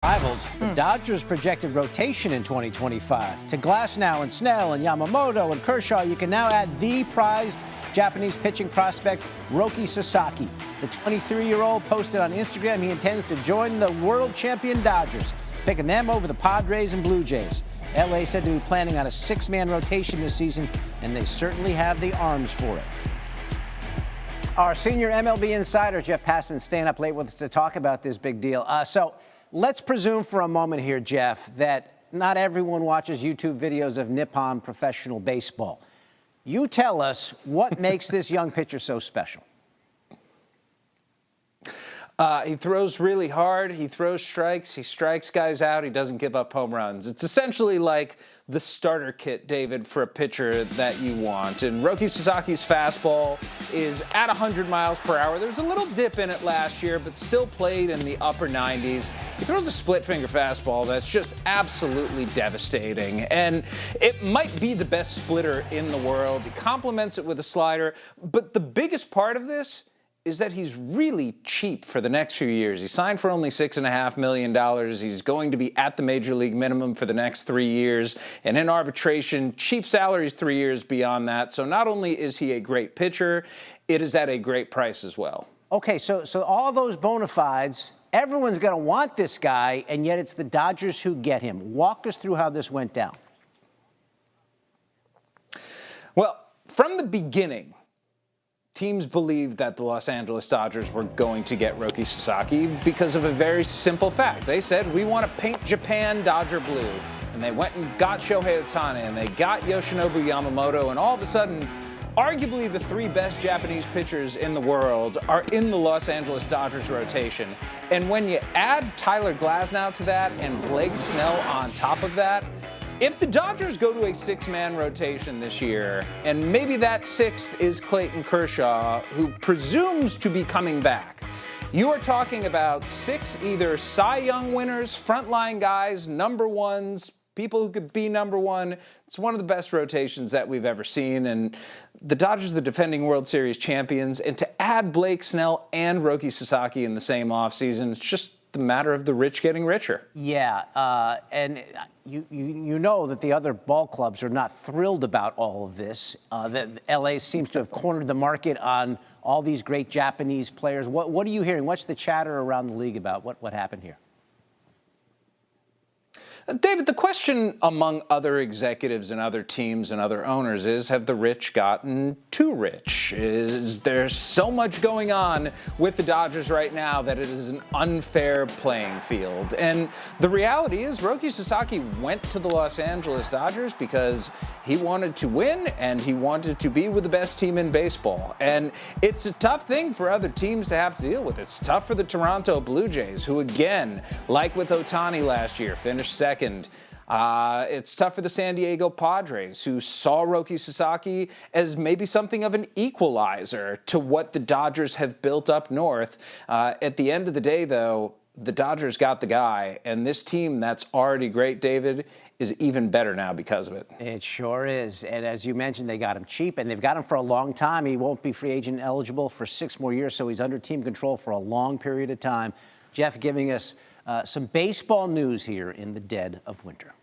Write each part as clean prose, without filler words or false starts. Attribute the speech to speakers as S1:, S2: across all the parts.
S1: Rivals, the Dodgers' projected rotation in 2025. To Glasnow and Snell and Yamamoto and Kershaw, you can now add the prized Japanese pitching prospect, Roki Sasaki. The 23-year-old posted on Instagram he intends to join the world champion Dodgers, picking them over the Padres and Blue Jays. LA said to be planning on a six-man rotation this season, and they certainly have the arms for it. Our senior MLB insider, Jeff Passan, staying up late with us to talk about this big deal. So let's presume for a moment here, Jeff, that not everyone watches YouTube videos of Nippon professional baseball. You tell us what makes this young pitcher so special.
S2: He throws really hard. He throws strikes. He strikes guys out. He doesn't give up home runs. It's essentially like the starter kit, David, for a pitcher that you want. And Roki Sasaki's fastball is at 100 miles per hour. There's a little dip in it last year, but still played in the upper 90s. He throws a split-finger fastball that's just absolutely devastating. And it might be the best splitter in the world. He complements it with a slider. But the biggest part of this is that he's really cheap for the next few years. He signed for only $6.5 million. He's going to be at the major league minimum for the next 3 years. And in arbitration, cheap salaries 3 years beyond that. So not only is he a great pitcher, it is at a great price as well.
S1: Okay, so all those bona fides, everyone's going to want this guy, and yet it's the Dodgers who get him. Walk us through how this went down.
S2: Well, from the beginning, teams believed that the Los Angeles Dodgers were going to get Roki Sasaki because of a very simple fact. They said, we want to paint Japan Dodger blue. And they went and got Shohei Ohtani, and they got Yoshinobu Yamamoto, and all of a sudden, arguably the three best Japanese pitchers in the world are in the Los Angeles Dodgers rotation. And when you add Tyler Glasnow to that and Blake Snell on top of that, if the Dodgers go to a six-man rotation this year, and maybe that sixth is Clayton Kershaw, who presumes to be coming back, you are talking about six either Cy Young winners, frontline guys, number ones, people who could be number one. It's one of the best rotations that we've ever seen, and the Dodgers are the defending World Series champions, and to add Blake Snell and Roki Sasaki in the same offseason, it's just the matter of the rich getting richer.
S1: Yeah, and you know that the other ball clubs are not thrilled about all of this. That LA seems to have cornered the market on all these great Japanese players. What are you hearing? What's the chatter around the league about what happened here?
S2: David, the question among other executives and other teams and other owners is, have the rich gotten too rich? Is there so much going on with the Dodgers right now that it is an unfair playing field? And the reality is Roki Sasaki went to the Los Angeles Dodgers because he wanted to win and he wanted to be with the best team in baseball. And it's a tough thing for other teams to have to deal with. It's tough for the Toronto Blue Jays, who again, like with Ohtani last year, finished second. It's tough for the San Diego Padres, who saw Roki Sasaki as maybe something of an equalizer to what the Dodgers have built up north. At the end of the day, though, the Dodgers got the guy, and this team that's already great, David, is even better now because of it.
S1: It sure is. And as you mentioned, they got him cheap, and they've got him for a long time. He won't be free agent eligible for 6 more years, so he's under team control for a long period of time. Jeff giving us some baseball news here in the dead of winter.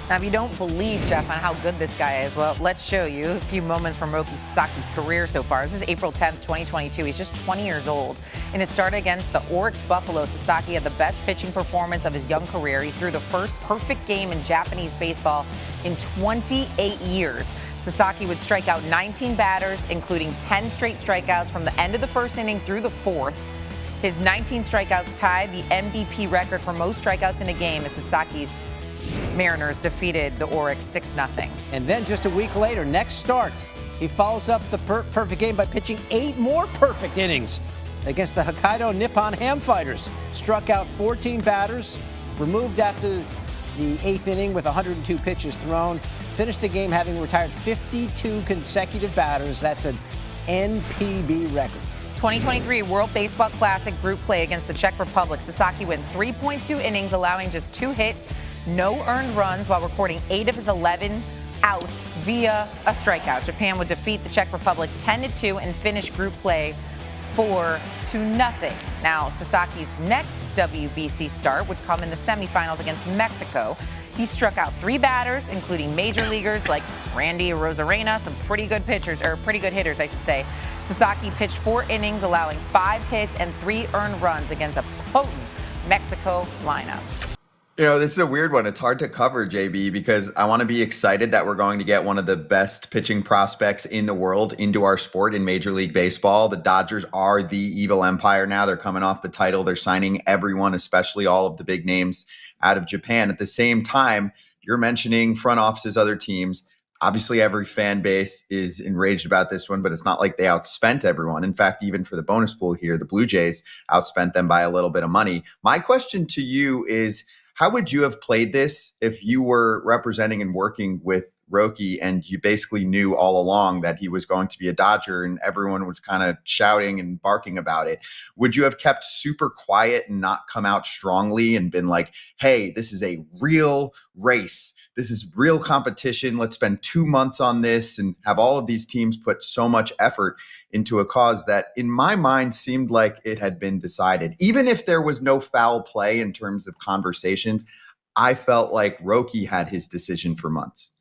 S3: Now, if you don't believe Jeff on how good this guy is, well, let's show you a few moments from Roki Sasaki's career so far. This is April 10th, 2022. He's just 20 years old. In his start against the Oryx Buffalo, Sasaki had the best pitching performance of his young career. He threw the first perfect game in Japanese baseball in 28 years. Sasaki would strike out 19 batters, including 10 straight strikeouts from the end of the first inning through the fourth. His 19 strikeouts tied the MVP record for most strikeouts in a game as Sasaki's Mariners defeated the Oryx 6-0.
S1: And then just a week later, next start, he follows up the perfect game by pitching 8 more perfect innings against the Hokkaido Nippon Ham Fighters. Struck out 14 batters, removed after the 8th inning with 102 pitches thrown, finished the game having retired 52 consecutive batters. That's an NPB record.
S3: 2023 World Baseball Classic group play against the Czech Republic. Sasaki went 3.2 innings, allowing just 2 hits, no earned runs, while recording 8 of his 11 outs via a strikeout. Japan would defeat the Czech Republic 10-2 and finish group play 4-0. Now, Sasaki's next WBC start would come in the semifinals against Mexico. He struck out 3 batters, including major leaguers like Randy Arozarena, some pretty good hitters, I should say. Sasaki pitched 4 innings, allowing 5 hits and 3 earned runs against a potent Mexico lineup.
S4: You know, this is a weird one. It's hard to cover, JB, because I want to be excited that we're going to get one of the best pitching prospects in the world into our sport in Major League Baseball. The Dodgers are the evil empire now. They're coming off the title. They're signing everyone, especially all of the big names out of Japan. At the same time, you're mentioning front offices, other teams. Obviously, every fan base is enraged about this one, but it's not like they outspent everyone. In fact, even for the bonus pool here, the Blue Jays outspent them by a little bit of money. My question to you is, how would you have played this if you were representing and working with Roki and you basically knew all along that he was going to be a Dodger and everyone was kind of shouting and barking about it? Would you have kept super quiet and not come out strongly and been like, hey, this is a real race. This is real competition. Let's spend 2 months on this and have all of these teams put so much effort into a cause that in my mind seemed like it had been decided. Even if there was no foul play in terms of conversations, I felt like Roki had his decision for months.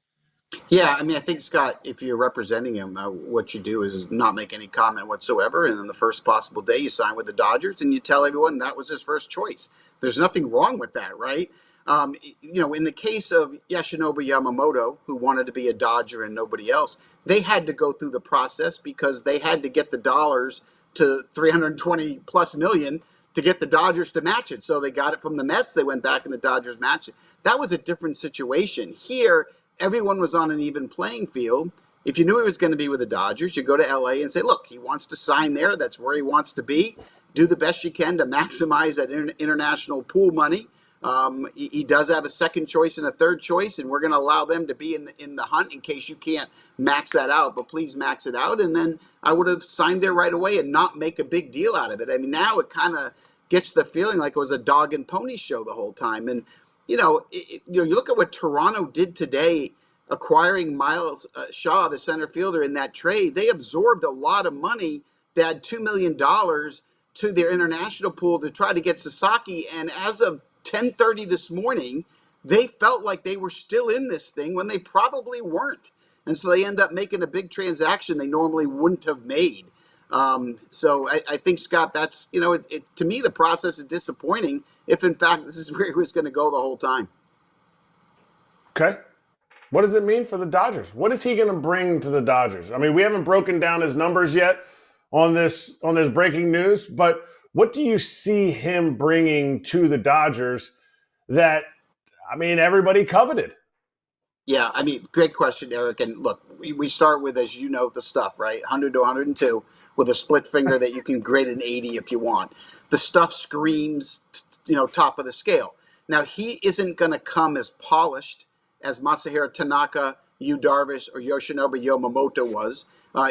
S5: Yeah, I mean, I think, Scott, if you're representing him, what you do is not make any comment whatsoever. And on the first possible day, you sign with the Dodgers and you tell everyone that was his first choice. There's nothing wrong with that, right? In the case of Yoshinobu Yamamoto, who wanted to be a Dodger and nobody else, they had to go through the process because they had to get the dollars to 320 plus million to get the Dodgers to match it. So they got it from the Mets. They went back and the Dodgers matched it. That was a different situation. Here, everyone was on an even playing field. If you knew he was going to be with the Dodgers, you go to LA and say, look, he wants to sign there. That's where he wants to be. Do the best you can to maximize that international pool money. He does have a second choice and a third choice, and we're going to allow them to be in the hunt in case you can't max that out, but please max it out. And then I would have signed there right away and not make a big deal out of it. I mean, now it kind of gets the feeling like it was a dog and pony show the whole time. And, you look at what Toronto did today, acquiring Miles Shaw, the center fielder, in that trade. They absorbed a lot of money. They had $2 million to their international pool to try to get Sasaki. And as of 10:30 this morning, they felt like they were still in this thing when they probably weren't. And so they end up making a big transaction they normally wouldn't have made. So I think, Scott, that's, to me, the process is disappointing if, in fact, this is where he was going to go the whole time.
S6: Okay. What does it mean for the Dodgers? What is he going to bring to the Dodgers? I mean, we haven't broken down his numbers yet on this breaking news, but what do you see him bringing to the Dodgers that, everybody coveted?
S5: Yeah, great question, Eric. And look, we start with, as you know, the stuff, right? 100 to 102 with a split finger that you can grade an 80 if you want. The stuff screams, top of the scale. Now, he isn't going to come as polished as Masahiro Tanaka, Yu Darvish, or Yoshinobu Yamamoto was.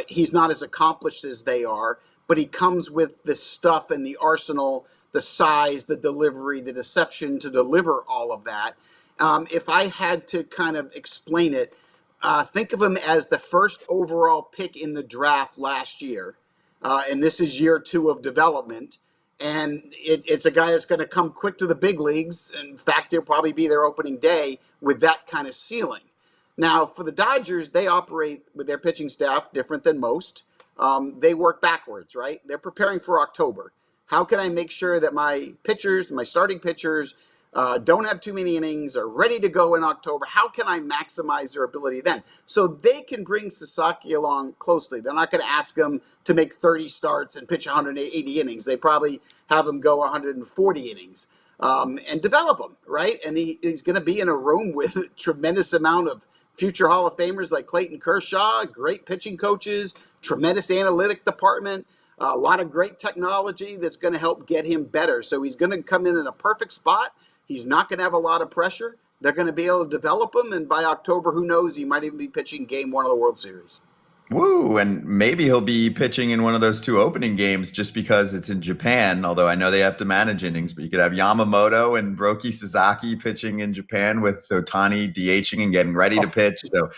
S5: He's not as accomplished as they are, but he comes with the stuff and the arsenal, the size, the delivery, the deception to deliver all of that. If I had to kind of explain it, think of him as the first overall pick in the draft last year. And this is year 2 of development. And it's a guy that's going to come quick to the big leagues. In fact, he'll probably be their opening day with that kind of ceiling. Now, for the Dodgers, they operate with their pitching staff different than most. They work backwards, right? They're preparing for October. How can I make sure that my pitchers, my starting pitchers, don't have too many innings, are ready to go in October? How can I maximize their ability then? So they can bring Sasaki along closely. They're not going to ask him to make 30 starts and pitch 180 innings. They probably have him go 140 innings and develop him, right? And he's going to be in a room with a tremendous amount of future Hall of Famers like Clayton Kershaw, great pitching coaches, tremendous analytic department, a lot of great technology that's going to help get him better. So he's going to come in a perfect spot. He's not going to have a lot of pressure. They're going to be able to develop him. And by October, who knows, he might even be pitching game 1 of the World Series.
S4: Woo, and maybe he'll be pitching in one of those 2 opening games just because it's in Japan, although I know they have to manage innings, but you could have Yamamoto and Roki Sasaki pitching in Japan with Ohtani DHing and getting ready to pitch. So